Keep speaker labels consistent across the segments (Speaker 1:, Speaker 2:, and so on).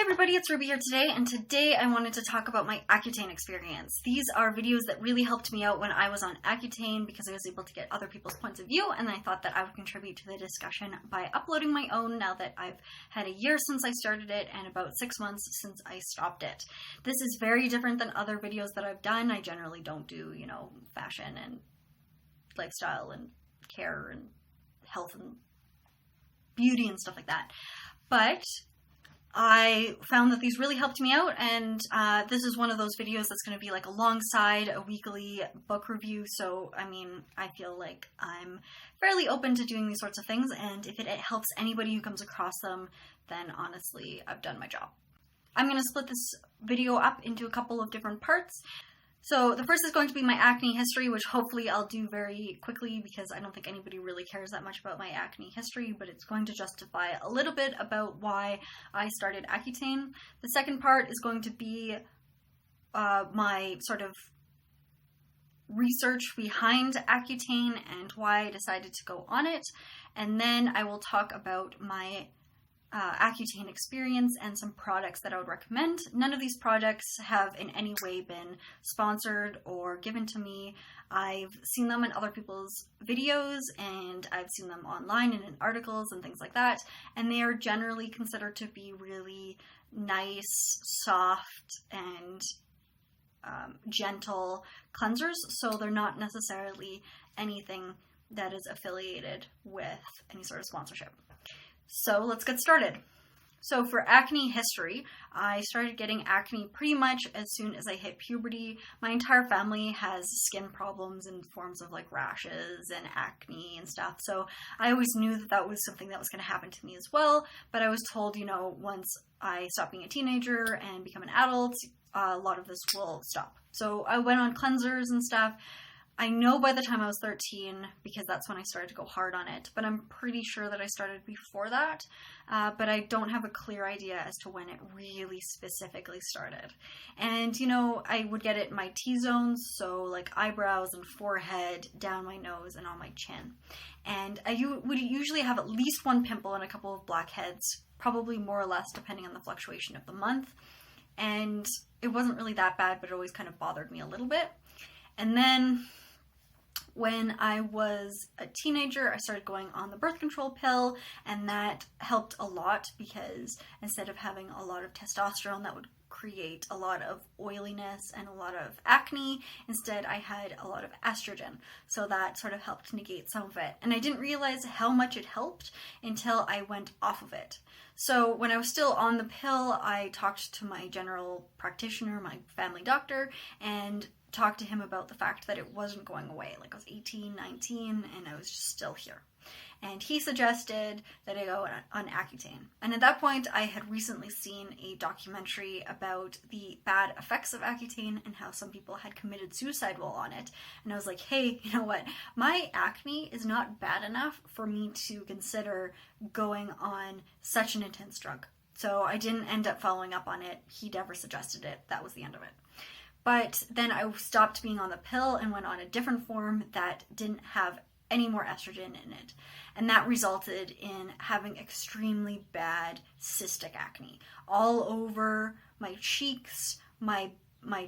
Speaker 1: Everybody, it's Ruby here today, and today I wanted to talk about my Accutane experience. These are videos that really helped me out when I was on Accutane because I was able to get other people's points of view, and I thought that I would contribute to the discussion by uploading my own now that I've had a year since I started it and about 6 months since I stopped it. This is very different than other videos that I've done. I generally don't do, fashion and lifestyle and care and health and beauty and stuff like that. But I found that these really helped me out, and this is one of those videos that's going to be like alongside a weekly book review, so I feel like I'm fairly open to doing these sorts of things, and if it helps anybody who comes across them, then honestly, I've done my job. I'm going to split this video up into a couple of different parts. So the first is going to be my acne history, which hopefully I'll do very quickly because I don't think anybody really cares that much about my acne history, but it's going to justify a little bit about why I started Accutane. The second part is going to be my sort of research behind Accutane and why I decided to go on it. And then I will talk about my Accutane experience and some products that I would recommend. None of these products have in any way been sponsored or given to me. I've seen them in other people's videos and I've seen them online and in articles and things like that, and they are generally considered to be really nice, soft, and gentle cleansers, so they're not necessarily anything that is affiliated with any sort of sponsorship. So let's get started. So for acne history, I started getting acne pretty much as soon as I hit puberty. My entire family has skin problems in forms of like rashes and acne and stuff. So I always knew that that was something that was going to happen to me as well. But I was told, once I stop being a teenager and become an adult, a lot of this will stop. So I went on cleansers and stuff. I know by the time I was 13, because that's when I started to go hard on it, but I'm pretty sure that I started before that, but I don't have a clear idea as to when it really specifically started. And, I would get it in my T-zones, so like eyebrows and forehead, down my nose, and on my chin. And I would usually have at least one pimple and a couple of blackheads, probably more or less depending on the fluctuation of the month. And it wasn't really that bad, but it always kind of bothered me a little bit. And then when I was a teenager, I started going on the birth control pill, and that helped a lot because instead of having a lot of testosterone that would create a lot of oiliness and a lot of acne, instead I had a lot of estrogen, so that sort of helped negate some of it. And I didn't realize how much it helped until I went off of it. So when I was still on the pill, I talked to my general practitioner, my family doctor, and talked to him about the fact that it wasn't going away. Like I was 18, 19, and I was just still here. And he suggested that I go on Accutane. And at that point, I had recently seen a documentary about the bad effects of Accutane and how some people had committed suicide while on it. And I was like, hey, you know what? My acne is not bad enough for me to consider going on such an intense drug. So I didn't end up following up on it. He never suggested it. That was the end of it. But then I stopped being on the pill and went on a different form that didn't have any more estrogen in it. And that resulted in having extremely bad cystic acne all over my cheeks, my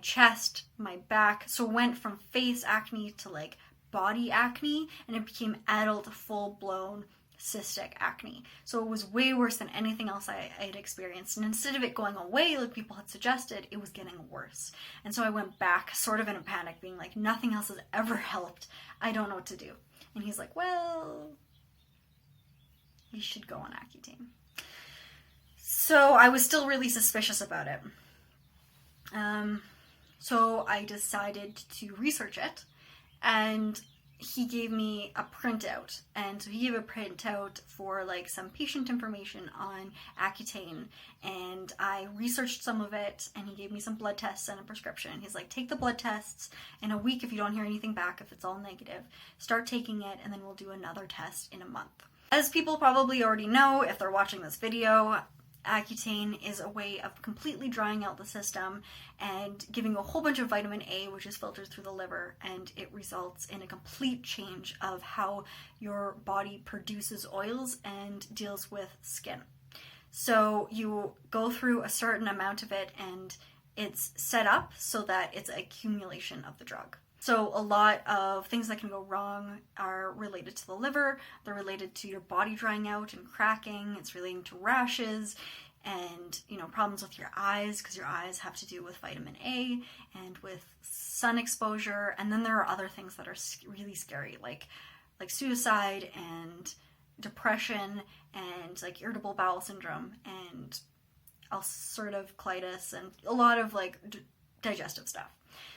Speaker 1: chest, my back. So it went from face acne to like body acne, and it became adult full-blown cystic acne. So it was way worse than anything else I had experienced. And instead of it going away like people had suggested, it was getting worse. And so I went back sort of in a panic, being like, nothing else has ever helped. I don't know what to do. And he's like, well, you should go on Accutane. So I was still really suspicious about it. So I decided to research it, and he gave me a printout, and so he gave a printout for like some patient information on Accutane, and I researched some of it, and he gave me some blood tests and a prescription. He's like, take the blood tests in a week. If you don't hear anything back, if it's all negative, start taking it, and then we'll do another test in a month. As people probably already know if they're watching this video, Accutane is a way of completely drying out the system and giving a whole bunch of vitamin A, which is filtered through the liver, and it results in a complete change of how your body produces oils and deals with skin. So you go through a certain amount of it, and it's set up so that it's an accumulation of the drug. So a lot of things that can go wrong are related to the liver, they're related to your body drying out and cracking, it's relating to rashes, and problems with your eyes, because your eyes have to do with vitamin A and with sun exposure. And then there are other things that are really scary, like suicide and depression and like irritable bowel syndrome and ulcerative colitis and a lot of like digestive stuff.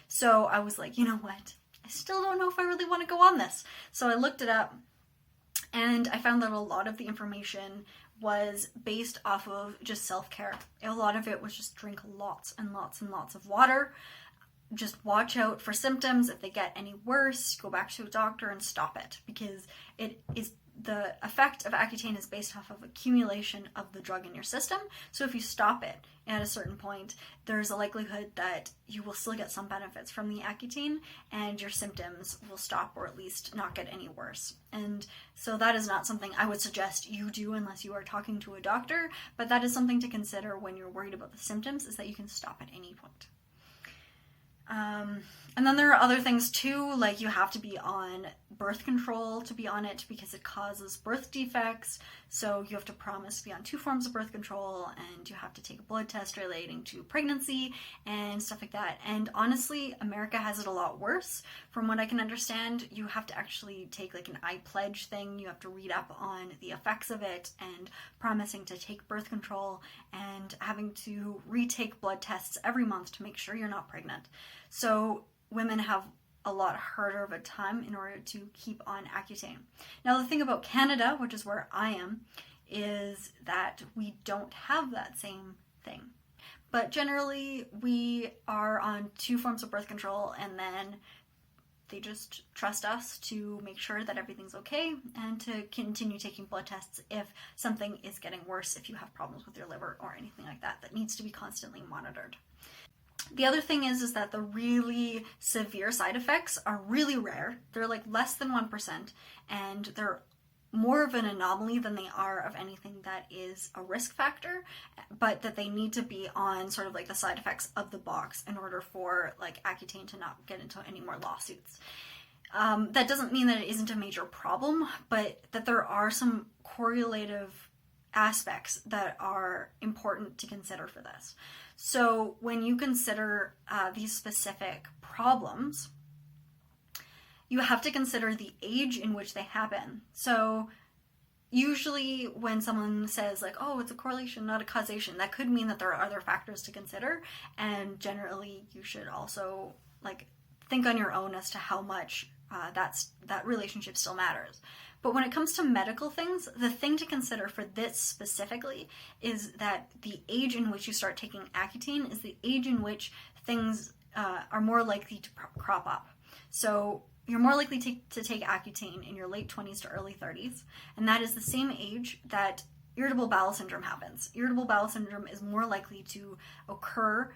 Speaker 1: So I was like, you know what? I still don't know if I really want to go on this. So I looked it up, and I found that a lot of the information was based off of just self-care. A lot of it was just drink lots and lots and lots of water. Just watch out for symptoms. If they get any worse, go back to a doctor and stop it, because the effect of Accutane is based off of accumulation of the drug in your system. So if you stop it at a certain point, there's a likelihood that you will still get some benefits from the Accutane, and your symptoms will stop, or at least not get any worse. And so that is not something I would suggest you do unless you are talking to a doctor, but that is something to consider when you're worried about the symptoms, is that you can stop at any point. And then there are other things too, like you have to be on birth control to be on it, because it causes birth defects. So you have to promise to be on 2 forms of birth control, and you have to take a blood test relating to pregnancy and stuff like that. And honestly, America has it a lot worse. From what I can understand, you have to actually take like an I pledge thing. You have to read up on the effects of it and promising to take birth control and having to retake blood tests every month to make sure you're not pregnant. So women have a lot harder of a time in order to keep on Accutane. Now the thing about Canada, which is where I am, is that we don't have that same thing. But generally we are on 2 forms of birth control, and then they just trust us to make sure that everything's okay and to continue taking blood tests if something is getting worse, if you have problems with your liver or anything like that that needs to be constantly monitored. The other thing is that the really severe side effects are really rare. They're like less than 1%, and they're more of an anomaly than they are of anything that is a risk factor, but that they need to be on sort of like the side effects of the box in order for like Accutane to not get into any more lawsuits. That doesn't mean that it isn't a major problem, but that there are some correlative aspects that are important to consider for this. So when you consider these specific problems, you have to consider the age in which they happen. So usually when someone says like, oh, it's a correlation, not a causation, that could mean that there are other factors to consider. And generally you should also like think on your own as to how much that relationship still matters. But when it comes to medical things, the thing to consider for this specifically is that the age in which you start taking Accutane is the age in which things are more likely to crop up. So you're more likely to take Accutane in your late 20s to early 30s, and that is the same age that irritable bowel syndrome happens. Irritable bowel syndrome is more likely to occur,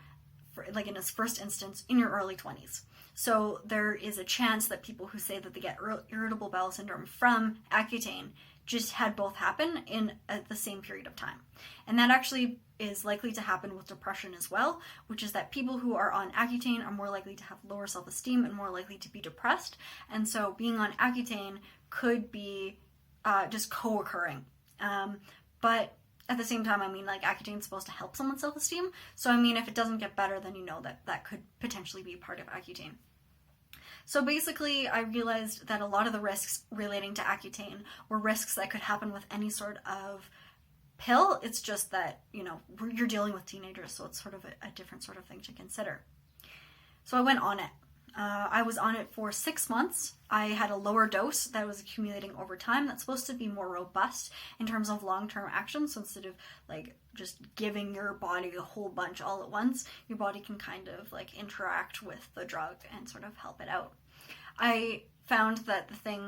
Speaker 1: like in its first instance, in your early 20s. So there is a chance that people who say that they get irritable bowel syndrome from Accutane just had both happen at the same period of time. And that actually is likely to happen with depression as well, which is that people who are on Accutane are more likely to have lower self-esteem and more likely to be depressed. And so being on Accutane could be just co-occurring. But at the same time, I mean, like, Accutane is supposed to help someone's self-esteem. So, I mean, if it doesn't get better, then you know that could potentially be part of Accutane. So basically, I realized that a lot of the risks relating to Accutane were risks that could happen with any sort of pill. It's just that, you're dealing with teenagers, so it's sort of a different sort of thing to consider. So I went on it. I was on it for 6 months. I had a lower dose that was accumulating over time. That's supposed to be more robust in terms of long-term action. So instead of like just giving your body a whole bunch all at once, your body can kind of like interact with the drug and sort of help it out. I found that the thing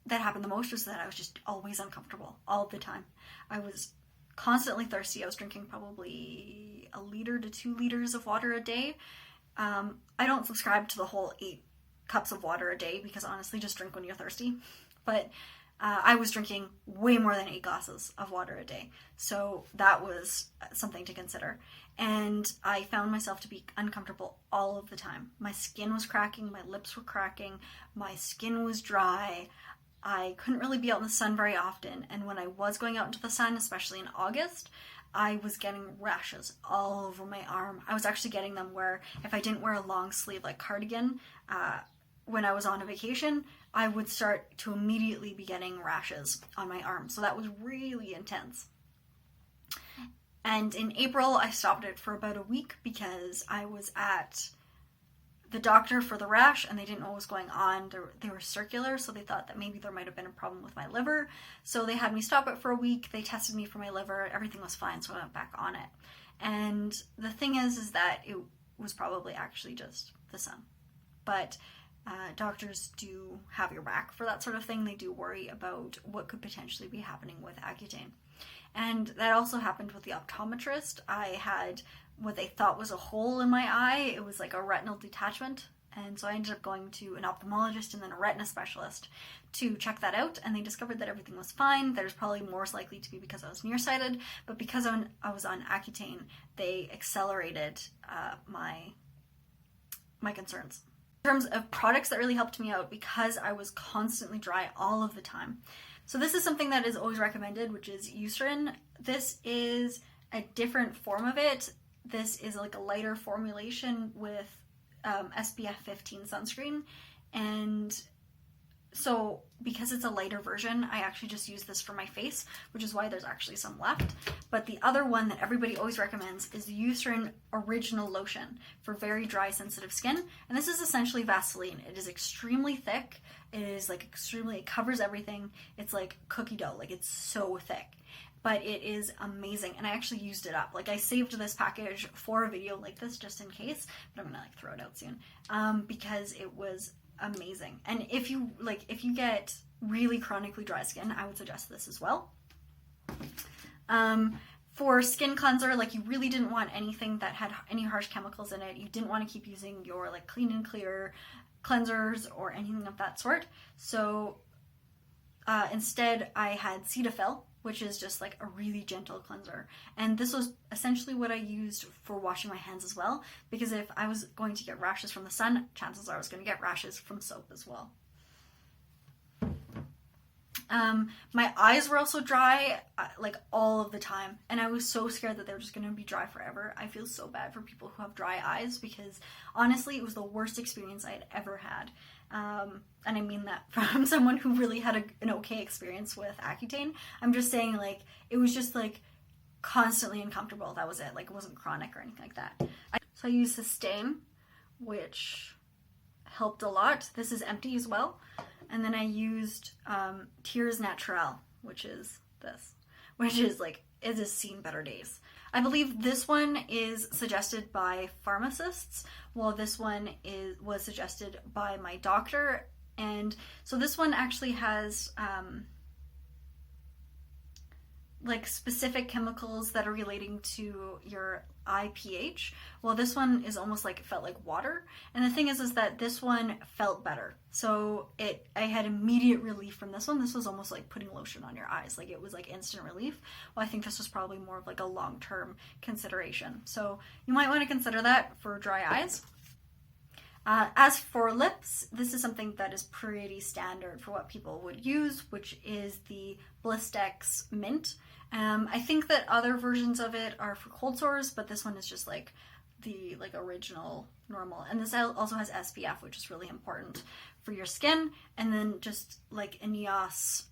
Speaker 1: that happened the most was that I was just always uncomfortable all the time. I was constantly thirsty. I was drinking probably 1 liter to 2 liters of water a day. I don't subscribe to the whole 8 cups of water a day because honestly, just drink when you're thirsty. But I was drinking way more than 8 glasses of water a day. So that was something to consider. And I found myself to be uncomfortable all of the time. My skin was cracking, my lips were cracking, my skin was dry. I couldn't really be out in the sun very often. And when I was going out into the sun, especially in August, I was getting rashes all over my arm. I was actually getting them where if I didn't wear a long sleeve like cardigan when I was on a vacation, I would start to immediately be getting rashes on my arm. So that was really intense. And in April, I stopped it for about a week because I was at the doctor for the rash and they didn't know what was going on. They were circular, so they thought that maybe there might have been a problem with my liver. So they had me stop it for a week. They tested me for my liver. Everything was fine, so I went back on it. And the thing is that it was probably actually just the sun. But doctors do have your back for that sort of thing. They do worry about what could potentially be happening with Accutane. And that also happened with the optometrist. I had what they thought was a hole in my eye. It was like a retinal detachment. And so I ended up going to an ophthalmologist and then a retina specialist to check that out. And they discovered that everything was fine. There's probably more likely to be because I was nearsighted. But because I was on Accutane, they accelerated my concerns. In terms of products that really helped me out, because I was constantly dry all of the time. So this is something that is always recommended, which is Eucerin. This is a different form of it. This is like a lighter formulation with SPF 15 sunscreen. And so because it's a lighter version, I actually just use this for my face, which is why there's actually some left. But the other one that everybody always recommends is the Eucerin Original Lotion for very dry, sensitive skin. And this is essentially Vaseline. It is extremely thick. It is like it covers everything. It's like cookie dough, like it's so thick. But it is amazing, and I actually used it up. Like I saved this package for a video like this just in case, but I'm gonna like throw it out soon because it was amazing. And if you get really chronically dry skin, I would suggest this as well. For skin cleanser, like you really didn't want anything that had any harsh chemicals in it. You didn't want to keep using your like Clean and Clear cleansers or anything of that sort. So instead I had Cetaphil, which is just like a really gentle cleanser. And this was essentially what I used for washing my hands as well, because if I was going to get rashes from the sun, chances are I was going to get rashes from soap as well. My eyes were also dry, like all of the time, and I was so scared that they were just going to be dry forever. I feel so bad for people who have dry eyes because honestly, it was the worst experience I had ever had. And I mean that from someone who really had an okay experience with Accutane. I'm just saying, like, it was just like constantly uncomfortable. That was it. Like, it wasn't chronic or anything like that. So I used Sustain, which helped a lot. This is empty as well. And then I used Tears Naturel, which is this, which is like, it has seen better days. I believe this one is suggested by pharmacists, while this one was suggested by my doctor. And so this one actually has like specific chemicals that are relating to your eye pH, while this one is almost like, it felt like water. And the thing is that this one felt better. So I had immediate relief from this one. This was almost like putting lotion on your eyes. Like it was like instant relief. Well, I think this was probably more of like a long-term consideration. So you might want to consider that for dry eyes. As for lips, this is something that is pretty standard for what people would use, which is the Blistex Mint. I think that other versions of it are for cold sores, but this one is just like the original normal. And this also has SPF, which is really important for your skin. And then just like a NEOS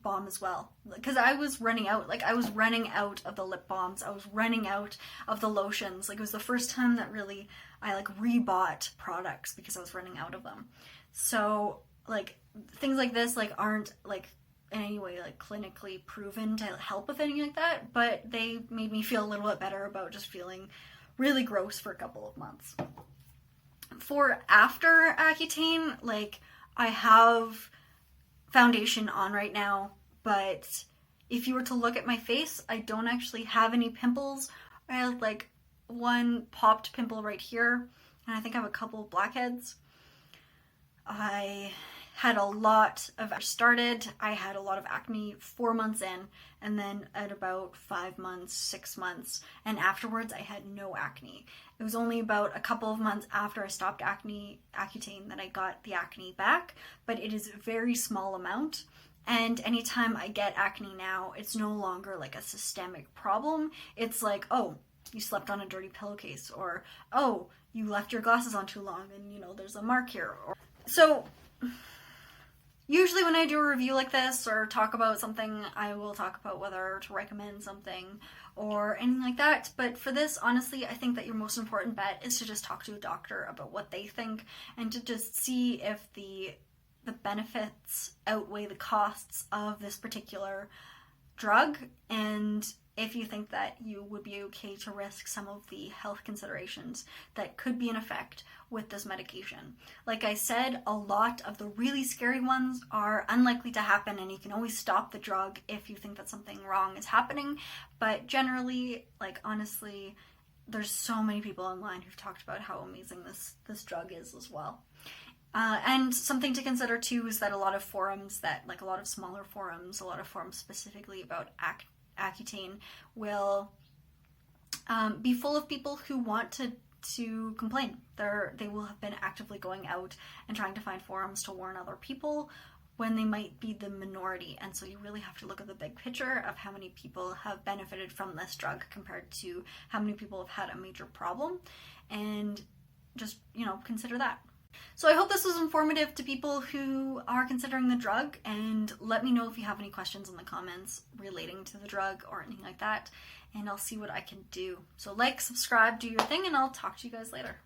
Speaker 1: balm as well, because I was running out. Like I was running out of the lip balms. I was running out of the lotions. Like it was the first time that really I like rebought products because I was running out of them. So like things like this like aren't like in any way like clinically proven to help with anything like that, but they made me feel a little bit better about just feeling really gross for a couple of months. For after Accutane, like I have foundation on right now, but if you were to look at my face, I don't actually have any pimples. I have like one popped pimple right here, and I think I have a couple of blackheads. I had a lot of started. I had a lot of acne 4 months in, and then at about 5 months, 6 months, and afterwards I had no acne. It was only about a couple of months after I stopped Accutane that I got the acne back, but it is a very small amount. And anytime I get acne now, it's no longer like a systemic problem. It's like, oh, you slept on a dirty pillowcase, or oh, you left your glasses on too long and there's a mark here. So usually when I do a review like this or talk about something, I will talk about whether to recommend something or anything like that. But for this, honestly, I think that your most important bet is to just talk to a doctor about what they think and to just see if the benefits outweigh the costs of this particular drug, and if you think that you would be okay to risk some of the health considerations that could be in effect with this medication. Like I said, a lot of the really scary ones are unlikely to happen, and you can always stop the drug if you think that something wrong is happening. But generally, like honestly, there's so many people online who've talked about how amazing this drug is as well. And something to consider too is that a lot of forums a lot of smaller forums, a lot of forums specifically about Accutane will be full of people who want to complain. They will have been actively going out and trying to find forums to warn other people when they might be the minority. And so you really have to look at the big picture of how many people have benefited from this drug compared to how many people have had a major problem, and just, consider that. So I hope this was informative to people who are considering the drug, and let me know if you have any questions in the comments relating to the drug or anything like that, and I'll see what I can do. So like, subscribe, do your thing, and I'll talk to you guys later.